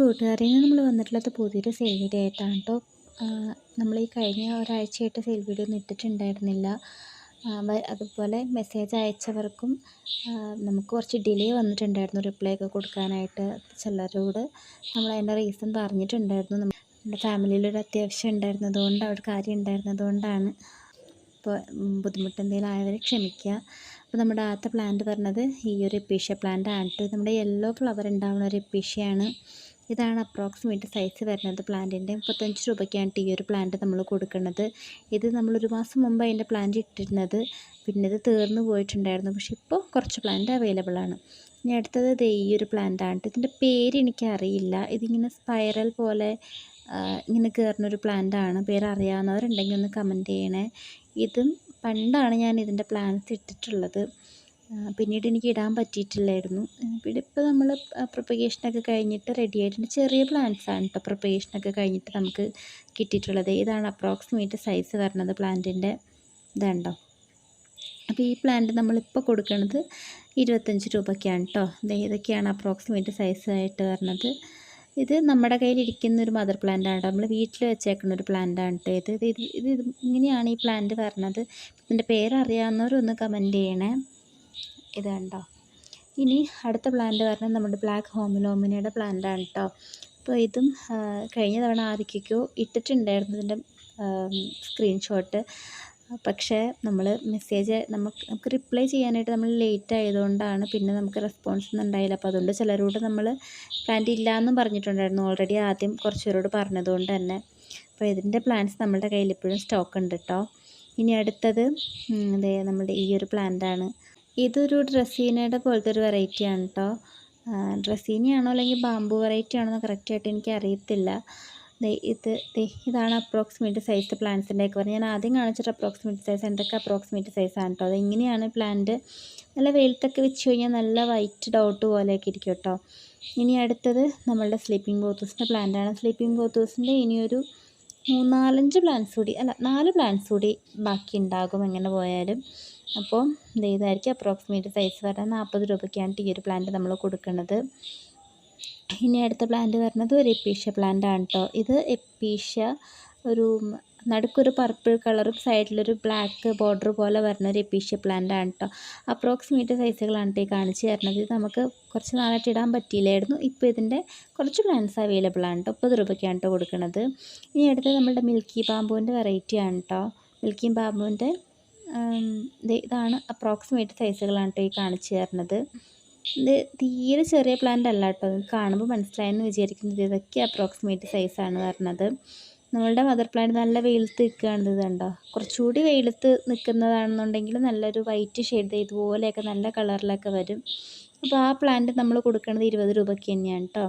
കൂട്ടുകാരെ നമ്മൾ വന്നിട്ടുള്ളത് പുതിയൊരു സെയിൽ വീഡിയോ ആയിട്ടാണ് കേട്ടോ. നമ്മൾ ഈ കഴിഞ്ഞ ഒരാഴ്ചയായിട്ട് സെയിൽ വീഡിയോ ഒന്നും ഇട്ടിട്ടുണ്ടായിരുന്നില്ല. അതുപോലെ മെസ്സേജ് അയച്ചവർക്കും നമുക്ക് കുറച്ച് ഡിലേ വന്നിട്ടുണ്ടായിരുന്നു റിപ്ലൈ ഒക്കെ കൊടുക്കാനായിട്ട്. ചിലരോട് നമ്മൾ അതിൻ്റെ റീസൺ പറഞ്ഞിട്ടുണ്ടായിരുന്നു. നമ്മുടെ ഫാമിലിയിലൊരു അത്യാവശ്യം ഉണ്ടായിരുന്നതുകൊണ്ട് അവിടെ കാര്യം ഉണ്ടായിരുന്നതുകൊണ്ടാണ്. ഇപ്പോൾ ബുദ്ധിമുട്ടെന്തെങ്കിലും ആയവരെ ക്ഷമിക്കുക. അപ്പോൾ നമ്മുടെ ആദ്യത്തെ പ്ലാന്റ് പറഞ്ഞത് ഈ ഒരു എപ്പീഷ്യ പ്ലാന്റ് ആണ് കേട്ടോ. നമ്മുടെ യെല്ലോ ഫ്ലവർ ഉണ്ടാവുന്ന ഒരു എപ്പീഷ്യയാണ്. ഇതാണ് അപ്രോക്സിമേറ്റ് സൈസ് വരുന്നത് പ്ലാന്റിൻ്റെ. 35 രൂപയ്ക്കാണ് ഈ ഒരു പ്ലാന്റ് നമ്മൾ കൊടുക്കുന്നത്. ഇത് നമ്മളൊരു മാസം മുമ്പ് അതിൻ്റെ പ്ലാന്റ് ഇട്ടിരുന്നത്. പിന്നെ ഇത് തീർന്നു പോയിട്ടുണ്ടായിരുന്നു. പക്ഷേ ഇപ്പോൾ കുറച്ച് പ്ലാന്റ് അവൈലബിൾ ആണ്. ഇനി അടുത്തത് ഈ ഒരു പ്ലാന്റ് ആണ്. ഇതിൻ്റെ പേര് എനിക്കറിയില്ല. ഇതിങ്ങനെ സ്പൈറൽ പോലെ ഇങ്ങനെ കയറുന്നൊരു പ്ലാന്റ് ആണ്. പേര് അറിയാവുന്നവരുണ്ടെങ്കിൽ ഒന്ന് കമൻറ്റ് ചെയ്യണേ. ഇതും പണ്ടാണ് ഞാൻ ഇതിൻ്റെ പ്ലാന്റ്സ് ഇട്ടിട്ടുള്ളത്. പിന്നീട് എനിക്ക് ഇടാൻ പറ്റിയിട്ടില്ലായിരുന്നു. പിന്നെ ഇപ്പോൾ നമ്മൾ പ്രൊപ്പഗേഷനൊക്കെ കഴിഞ്ഞിട്ട് റെഡി ആയിട്ടുണ്ട്. ചെറിയ പ്ലാന്റ്സ് ആണ് കേട്ടോ പ്രൊപ്പഗേഷനൊക്കെ കഴിഞ്ഞിട്ട് നമുക്ക് കിട്ടിയിട്ടുള്ളത്. ഇതാണ് അപ്രോക്സിമേറ്റ് സൈസ് വരുന്നത് പ്ലാന്റിൻ്റെ. ഇതുണ്ടോ. അപ്പോൾ ഈ പ്ലാന്റ് നമ്മളിപ്പോൾ കൊടുക്കുന്നത് 25 രൂപയ്ക്കാണ് കേട്ടോ. ഇതൊക്കെയാണ് അപ്രോക്സിമേറ്റ് സൈസ് ആയിട്ട് വരുന്നത്. ഇത് നമ്മുടെ കയ്യിലിരിക്കുന്ന ഒരു മദർ പ്ലാന്റ് ആണ്. നമ്മൾ വീട്ടിൽ വെച്ചേക്കുന്ന ഒരു പ്ലാന്റ് ആണ് കേട്ടോ. ഇത് ഇങ്ങനെയാണ് ഈ പ്ലാന്റ് വരുന്നത്. ഇതിൻ്റെ പേരറിയാവുന്നവരൊന്ന് കമൻറ്റ് ചെയ്യണേ. ഇത് കണ്ടോ. ഇനി അടുത്ത പ്ലാന്റ് പറഞ്ഞാൽ നമ്മുടെ ബ്ലാക്ക് ഹോമിലോമിനയുടെ പ്ലാന്റ് ആണ് കേട്ടോ. അപ്പോൾ ഇതും കഴിഞ്ഞ തവണ ആദ്യമൊക്കെയോ ഇട്ടിട്ടുണ്ടായിരുന്നു ഇതിൻ്റെ സ്ക്രീൻഷോട്ട്. പക്ഷേ നമ്മൾ മെസ്സേജ് നമുക്ക് റിപ്ലൈ ചെയ്യാനായിട്ട് നമ്മൾ ലേറ്റ് ആയതുകൊണ്ടാണ് പിന്നെ നമുക്ക് റെസ്പോൺസ് ഒന്നും ഉണ്ടായില്ല. അപ്പോൾ അതുകൊണ്ട് ചിലരോട് നമ്മൾ പ്ലാന്റ് ഇല്ലയെന്നും പറഞ്ഞിട്ടുണ്ടായിരുന്നു. ഓൾറെഡി ആദ്യം കുറച്ചുപേരോട് പറഞ്ഞതുകൊണ്ട് തന്നെ. അപ്പോൾ ഇതിൻ്റെ പ്ലാന്റ്സ് നമ്മുടെ കയ്യിൽ ഇപ്പോഴും സ്റ്റോക്ക് ഉണ്ട് കേട്ടോ. ഇനി അടുത്തത് നമ്മുടെ ഈ ഒരു പ്ലാന്റാണ്. ഇതൊരു ഡ്രസ്സീനയുടെ പോലത്തെ ഒരു വെറൈറ്റിയാണ് കേട്ടോ. ഡ്രസ്സീനയാണോ അല്ലെങ്കിൽ ബാമ്പു വെറൈറ്റി ആണോ എന്ന് കറക്റ്റായിട്ട് എനിക്ക് അറിയത്തില്ല. ഇതാണ് അപ്രോക്സിമേറ്റ് സൈസ് പ്ലാന്റ്സിൻ്റെയൊക്കെ പറഞ്ഞത്. ഞാൻ ആദ്യം കാണിച്ചിട്ട് അപ്രോക്സിമേറ്റ് സൈസ് എന്തൊക്കെ അപ്രോക്സിമേറ്റ് സൈസാണ് കേട്ടോ. അതെങ്ങനെയാണ് പ്ലാന്റ് നല്ല വെയിലത്തൊക്കെ വെച്ച് കഴിഞ്ഞാൽ നല്ല വൈറ്റ് ഡോട്ട് പോലെയൊക്കെ ഇരിക്കും കേട്ടോ. ഇനി അടുത്തത് നമ്മളുടെ സ്ലീപ്പിംഗ് ബോത്തൂസിൻ്റെ പ്ലാന്റാണ്. സ്ലീപ്പിംഗ് ബോത്തൂസിൻ്റെ ഇനിയൊരു 4 പ്ലാന്റ്സ് കൂടി ബാക്കി ഉണ്ടാകും എങ്ങനെ പോയാലും. അപ്പോൾ ഇതായിരിക്കും അപ്രോക്സിമേറ്റ് സൈസ് വരുന്നത്. 40 രൂപയ്ക്കാണ് ഈ ഒരു പ്ലാന്റ് നമ്മൾ കൊടുക്കുന്നത്. ഇനി അടുത്ത പ്ലാന്റ് വരുന്നത് ഒരു എപ്പീഷ്യ പ്ലാന്റ് ആണ് കേട്ടോ. ഇത് എപ്പീഷ്യ ഒരു നടുക്കൊരു പർപ്പിൾ കളറും സൈഡിലൊരു ബ്ലാക്ക് ബോർഡർ പോലെ വരുന്ന ഒരു എപ്പീഷ്യ പ്ലാന്റ് ആണ് കേട്ടോ. അപ്രോക്സിമേറ്റ് സൈസുകളാണ് കേട്ടോ ഈ കാണിച്ച് തരുന്നത്. ഇത് നമുക്ക് കുറച്ച് നാളായിട്ട് ഇടാൻ പറ്റിയില്ലായിരുന്നു. ഇപ്പോൾ ഇതിൻ്റെ കുറച്ച് പ്ലാന്റ്സ് അവൈലബിൾ ആണ് കേട്ടോ. 30 രൂപയ്ക്കാണ് കേട്ടോ കൊടുക്കുന്നത്. ഇനി അടുത്തത് നമ്മുടെ മിൽക്കി ബാമ്പുവിൻ്റെ വെറൈറ്റി ആണ് കേട്ടോ. മിൽക്കി ബാമ്പുവിൻ്റെ ഇതാണ് അപ്രോക്സിമേറ്റ് സൈസുകളാണ് കേട്ടോ ഈ കാണിച്ച് തരുന്നത്. ഇത് തീരെ ചെറിയ പ്ലാന്റ് അല്ല കേട്ടോ. കാണുമ്പോൾ മനസ്സിലായെന്ന് വിചാരിക്കുന്നത്. ഇതൊക്കെ അപ്രോക്സിമേറ്റ് സൈസാണ് വരുന്നത്. നമ്മളുടെ മദർ പ്ലാന്റ് നല്ല വെയിലത്ത് നിൽക്കുകയാണ്. ഇത് കണ്ടോ. കുറച്ചുകൂടി വെയിലത്ത് നിൽക്കുന്നതാണെന്നുണ്ടെങ്കിൽ നല്ലൊരു വൈറ്റ് ഷെയ്ഡ് ഇതുപോലെയൊക്കെ നല്ല കളറിലൊക്കെ വരും. അപ്പോൾ ആ പ്ലാന്റ് നമ്മൾ കൊടുക്കുന്നത് 20 രൂപയ്ക്ക് തന്നെയാണ് കേട്ടോ.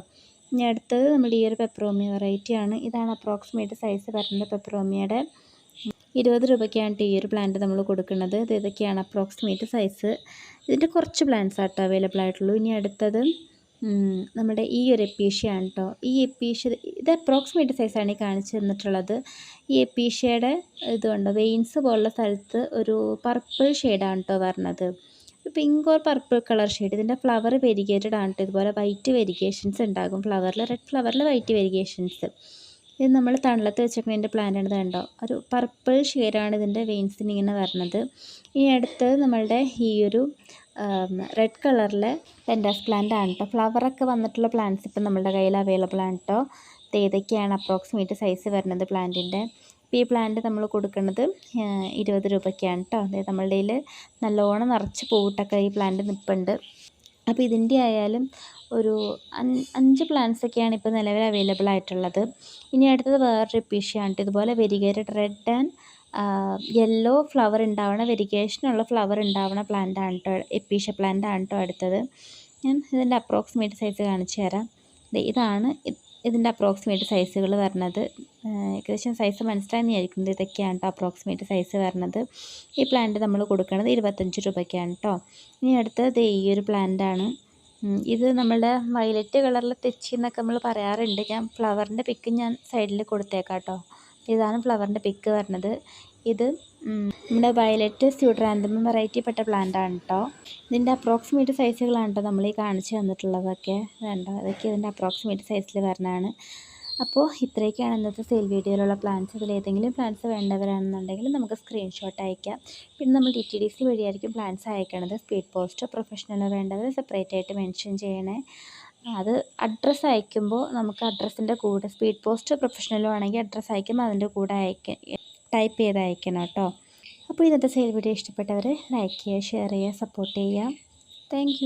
ഇനി അടുത്തത് നമ്മുടെ ഈ ഒരു പെപ്പറോമിയ വെറൈറ്റിയാണ്. ഇതാണ് അപ്രോക്സിമേറ്റ് സൈസ് വരുന്നത് പെപ്പറോമിയയുടെ. 20 രൂപയ്ക്കാണ് ഈ ഒരു പ്ലാന്റ് നമ്മൾ കൊടുക്കുന്നത്. ഇതൊക്കെയാണ് അപ്രോക്സിമേറ്റ് സൈസ്. ഇതിൻ്റെ കുറച്ച് പ്ലാന്റ്സ് ആട്ടോ അവൈലബിൾ ആയിട്ടുള്ളൂ. ഇനി അടുത്തത് നമ്മുടെ ഈ ഒരു എപ്പീഷ്യയാണ് കേട്ടോ. ഈ എപ്പീഷ്യ ഇത് അപ്രോക്സിമേറ്റ് സൈസാണ് ഈ കാണിച്ചു തന്നിട്ടുള്ളത്. ഈ എപ്പീഷ്യയുടെ ഇതുകൊണ്ട് വെയിൻസ് പോലുള്ള സ്ഥലത്ത് ഒരു പർപ്പിൾ ഷെയ്ഡാണ് കേട്ടോ വരുന്നത്. Pink or purple colour shade. ഇതിൻ്റെ ഫ്ലവർ വെരിഗേറ്റഡ് ആണ് കേട്ടോ. ഇതുപോലെ വൈറ്റ് വെരിഗേഷൻസ് ഉണ്ടാകും ഫ്ലവറിൽ. റെഡ് ഫ്ലവറിൽ വൈറ്റ് വെരിഗേഷൻസ്. ഇത് നമ്മൾ തണലത്ത് വെച്ചേക്കുന്നതിൻ്റെ പ്ലാന്റാണ്. ഇത് കണ്ടോ. ഒരു പർപ്പിൾ ഷെയ്ഡാണ് ഇതിൻ്റെ വെയിൻസിന് ഇങ്ങനെ വരുന്നത്. ഇനി അടുത്തത് നമ്മളുടെ ഈ ഒരു റെഡ് കളറിലെ പെൻഡാസ് പ്ലാന്റ് ആണ് കേട്ടോ. ഫ്ലവറൊക്കെ വന്നിട്ടുള്ള പ്ലാന്റ്സ് ഇപ്പം നമ്മുടെ കയ്യിൽ അവൈലബിൾ ആണ് കേട്ടോ. ഇതൊക്കെയാണ് അപ്രോക്സിമേറ്റ് സൈസ് വരുന്നത് പ്ലാന്റിൻ്റെ. അപ്പോൾ ഈ പ്ലാന്റ് നമ്മൾ കൊടുക്കുന്നത് 20 രൂപയ്ക്കാണ് കേട്ടോ. അതായത് നമ്മളുടെ കയ്യിൽ നല്ലോണം നിറച്ച് പൂവിട്ടൊക്കെ ഈ പ്ലാന്റ് നിൽപ്പുണ്ട്. അപ്പോൾ ഇതിൻ്റെ ആയാലും ഒരു 5 പ്ലാന്റ്സൊക്കെയാണ് ഇപ്പോൾ നിലവിൽ അവൈലബിൾ ആയിട്ടുള്ളത്. ഇനി അടുത്തത് വേറൊരു എപ്പീഷ്യയാണ്. ഇതുപോലെ variegated red and yellow flower ഉണ്ടാവണ വെരിഗേഷനുള്ള ഫ്ലവർ ഉണ്ടാവണ പ്ലാന്റ് ആണ് കേട്ടോ. എപ്പീഷ്യ പ്ലാന്റ് ആണ് കേട്ടോ അടുത്തത്. ഞാൻ ഇതിൻ്റെ അപ്രോക്സിമേറ്റ് സൈസ് കാണിച്ചു തരാം. ഇതാണ് ഇതിൻ്റെ അപ്രോക്സിമേറ്റ് സൈസുകൾ വരുന്നത്. ഏകദേശം സൈസ് മനസ്സിലായെന്ന് വിചാരിക്കുന്നത്. ഇതൊക്കെയാണ് കേട്ടോ അപ്രോക്സിമേറ്റ് സൈസ് വരുന്നത്. ഈ പ്ലാന്റ് നമ്മൾ കൊടുക്കുന്നത് 25 രൂപയ്ക്കാണ് കേട്ടോ. ഇനി അടുത്തത് ഈ ഒരു പ്ലാന്റാണ്. ഇത് നമ്മളുടെ വയലറ്റ് കളറിൽ തെച്ചി എന്നൊക്കെ നമ്മൾ പറയാറുണ്ട്. ഞാൻ ഫ്ലവറിൻ്റെ പിക്ക് ഞാൻ സൈഡിൽ കൊടുത്തേക്കാം കേട്ടോ. ഇതാണ് ഫ്ലവറിൻ്റെ പിക്ക് വരുന്നത്. ഇത് നമ്മുടെ വയലറ്റ് സ്യൂഡറാന്തമം വെറൈറ്റിപ്പെട്ട പ്ലാന്റാണ് കേട്ടോ. ഇതിൻ്റെ അപ്രോക്സിമേറ്റ് സൈസുകളാണ് കേട്ടോ നമ്മൾ ഈ കാണിച്ചു തന്നിട്ടുള്ളതൊക്കെ. വേണ്ടോ അതൊക്കെ ഇതിൻ്റെ അപ്രോക്സിമേറ്റ് സൈസിൽ വരുന്നതാണ്. അപ്പോൾ ഇത്രയൊക്കെയാണ് ഇന്നത്തെ സെയിൽ വീഡിയോയിലുള്ള പ്ലാന്റ്സ്. ഇതിൽ ഏതെങ്കിലും പ്ലാന്റ്സ് വേണ്ടവരാണെന്നുണ്ടെങ്കിൽ നമുക്ക് സ്ക്രീൻഷോട്ട് അയക്കാം. പിന്നെ നമ്മൾ DTDC വഴിയായിരിക്കും പ്ലാന്റ്സ് അയക്കണത്. സ്പീഡ് പോസ്റ്റോ പ്രൊഫഷണലോ വേണ്ടവർ സെപ്പറേറ്റ് ആയിട്ട് മെൻഷൻ ചെയ്യണേ. അത് അഡ്രസ്സ് അയക്കുമ്പോൾ നമുക്ക് അഡ്രസ്സിൻ്റെ കൂടെ സ്പീഡ് പോസ്റ്റോ പ്രൊഫഷണലോ ആണെങ്കിൽ അഡ്രസ്സ് അയക്കുമ്പോൾ അതിൻ്റെ കൂടെ ടൈപ്പ് ചെയ്ത് അയക്കണം കേട്ടോ. അപ്പോൾ ഇന്നത്തെ സെയിൽ വീഡിയോ ഇഷ്ടപ്പെട്ടവർ ലൈക്ക് ചെയ്യുക, ഷെയർ ചെയ്യുക, സപ്പോർട്ട് ചെയ്യുക. താങ്ക്